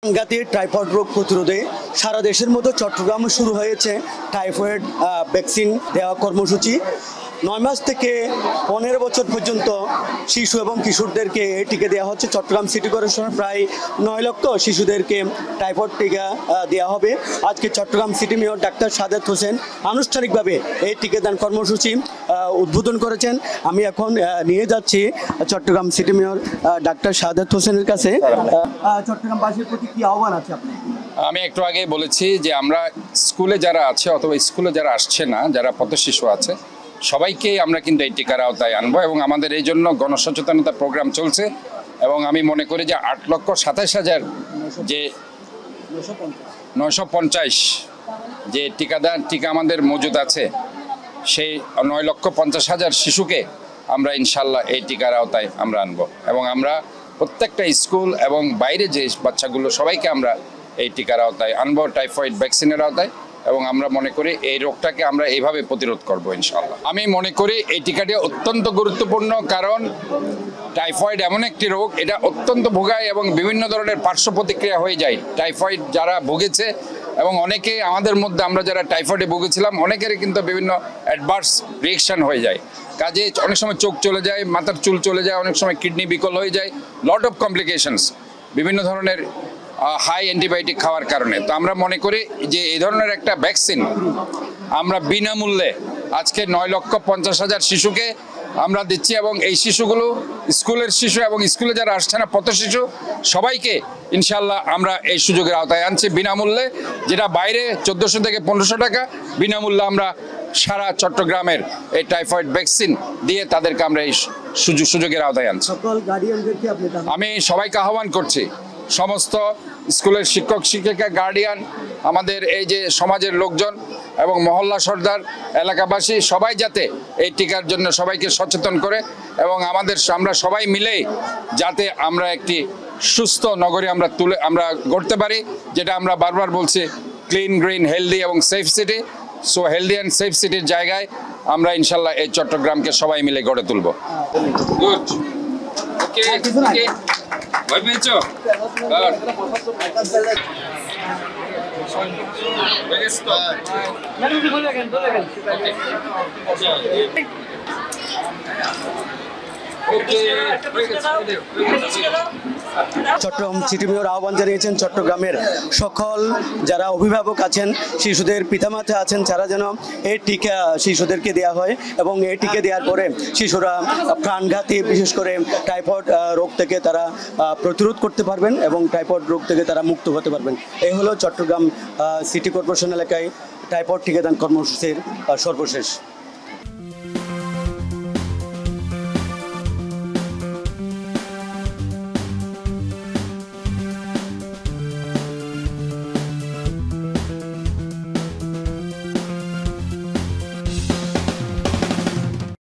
প্রাণঘাতী টাইফয়েড রোগ প্রতিরোধে সারা দেশের মতো চট্টগ্রামে শুরু হয়েছে টাইফয়েড ভ্যাকসিন দেওয়া কর্মসূচি। 9 মাস থেকে 15 বছর পর্যন্ত শিশু এবং কিশোরদেরকে এই টিকা দেওয়া হচ্ছে। চট্টগ্রাম সিটি কর্পোরেশনের প্রায় 9 লক্ষ শিশুদেরকে টাইফয়েড টিকা দেওয়া হবে। আজকে Chattogram city mayor doctor Shahadat Hossain আনুষ্ঠানিকভাবে এই টিকাদান কর্মসূচি উদ্বোধন করেছেন। আমি এখন নিয়ে যাচ্ছি চট্টগ্রাম সিটি মেয়র ডাক্তার সাদেত হোসেনের কাছে। চট্টগ্রামবাসীর প্রতি কি আহ্বান আছে আপনার? আমি একটু আগে বলেছি যে আমরা স্কুলে যারা আছে অথবা স্কুলে যারা আসছে না, যারা পথশিশু আছে, সবাইকেই আমরা কিন্তু এই টিকার আওতায় আনবো এবং আমাদের এই জন্য গণসচেতনতা প্রোগ্রাম চলছে। এবং আমি মনে করি যে 8,27,000 যে 950 যে টিকা আমাদের মজুদ আছে, সেই 9,50,000 শিশুকে আমরা ইনশাল্লাহ এই টিকার আওতায় আমরা আনবো। এবং আমরা প্রত্যেকটা স্কুল এবং বাইরে যে বাচ্চাগুলো সবাইকে আমরা এই টিকার আওতায় আনবো, টাইফয়েড ভ্যাকসিনের আওতায়। এবং আমরা মনে করি এই রোগটাকে আমরা এইভাবে প্রতিরোধ করব ইনশাআল্লাহ। আমি মনে করি এই টিকাটি অত্যন্ত গুরুত্বপূর্ণ, কারণ টাইফয়েড এমন একটি রোগ, এটা অত্যন্ত ভোগায় এবং বিভিন্ন ধরনের পার্শ্ব প্রতিক্রিয়া হয়ে যায়। টাইফয়েড যারা ভুগেছে এবং অনেকে আমাদের মধ্যে আমরা যারা টাইফয়েডে ভুগেছিলাম, অনেকেরই কিন্তু বিভিন্ন অ্যাডভার্স রিয়েকশন হয়ে যায়। কাজে অনেক সময় চোখ চলে যায়, মাথার চুল চলে যায়, অনেক সময় কিডনি বিকল হয়ে যায়, লট অফ কমপ্লিকেশনস বিভিন্ন ধরনের হাই অ্যান্টিবায়োটিক খাওয়ার কারণে। তো আমরা মনে করি যে এই ধরনের একটা ভ্যাকসিন আমরা বিনামূল্যে আজকে 9,50,000 শিশুকে আমরা দিচ্ছি। এবং এই শিশুগুলো স্কুলের শিশু এবং স্কুলে যারা আসছে না পথশিশু, সবাইকে ইনশাল্লাহ আমরা এই সুযোগের আওতায় আনছি বিনামূল্যে, যেটা বাইরে 1400 থেকে 1500 টাকা। বিনামূল্যে আমরা সারা চট্টগ্রামের এই টাইফয়েড ভ্যাকসিন দিয়ে তাদেরকে আমরা এই সুযোগের আওতায় আনছি। আমি সবাইকে আহ্বান করছি, সমস্ত স্কুলের শিক্ষক শিক্ষিকা, গার্ডিয়ান, আমাদের এই যে সমাজের লোকজন এবং মহল্লা সর্দার, এলাকাবাসী সবাই যাতে এই টিকার জন্য সবাইকে সচেতন করে এবং আমরা সবাই মিলেই যাতে আমরা একটি সুস্থ নগরী আমরা গড়তে পারি, যেটা আমরা বারবার বলছি, ক্লিন, গ্রিন, হেলদি এবং safe city. So healthy and safe সিটির জায়গায় আমরা ইনশাল্লাহ এই চট্টগ্রামকে সবাই মিলে গড়ে তুলব। গুড, ওকে, ওকে। ভয় পেয়েছো? চট্টগ্রাম সিটি মেয়র আহ্বান জানিয়েছেন চট্টগ্রামের সকল যারা অভিভাবক আছেন, শিশুদের পিতামাতা আছেন, তারা যেন এই টিকা শিশুদেরকে দেওয়া হয় এবং এই টিকা দেওয়ার পরে শিশুরা প্রাণঘাতী বিশেষ করে টাইফয়েড রোগ থেকে তারা প্রতিরোধ করতে পারবেন এবং টাইফয়েড রোগ থেকে তারা মুক্ত হতে পারবেন। এই হলো চট্টগ্রাম সিটি কর্পোরেশন এলাকায় টাইফয়েড টিকাদান কর্মসূচির সর্বশেষ।